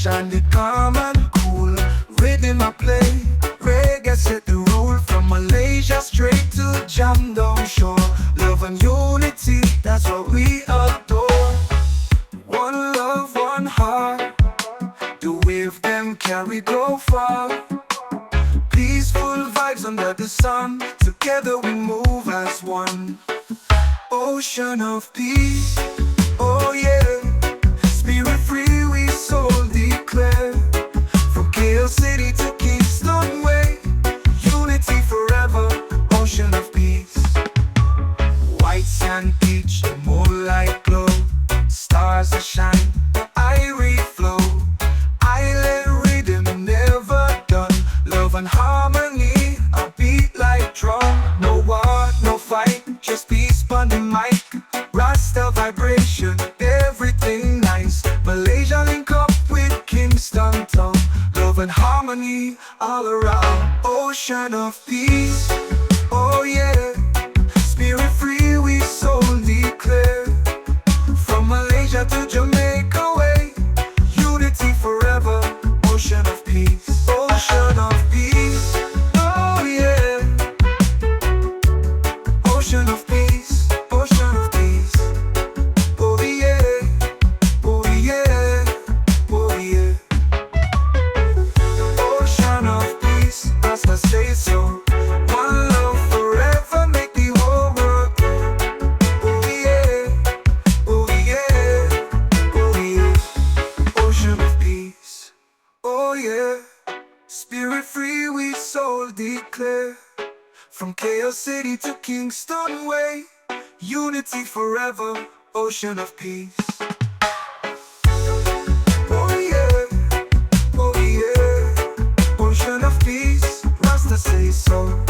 sunshine, the calm and cool. Rhythm I play, reggae set the rule. From Malaysia straight to Jam down shore. Love and unity, that's what we adore. One love, one heart, the wave them carry go far. Peaceful vibes under the sun, together we move as one. Ocean of peace, oh yeah. Spirit free we soul declare. From KL City to Kingston Way, unity forever, ocean of peace. White sand beach, the moonlight glow. Stars that shine, the irie flow. Island rhythm never done. Love and harmony, a beat like drum. No war, no fight, just peace on the mic. Rasta vibration, everything nice. Malaysia link up with Kingston town. Love and harmony all around. Ocean of peace, oh yeah. Spirit free we soul declare. From Malaysia to Jamaica way, unity forever, ocean of peace. Ocean of peace, oh yeah. Ocean of peace, ocean of peace. Oh yeah, oh yeah, oh yeah. Ocean of peace, Rasta say so. One love forever, make the whole world grow. Oh yeah, oh yeah, oh yeah. Ocean of peace, oh yeah. Spirit free we soul declare. From KL City to Kingston Way, unity forever, ocean of peace. Oh yeah, oh yeah. Ocean of peace, Rasta say so.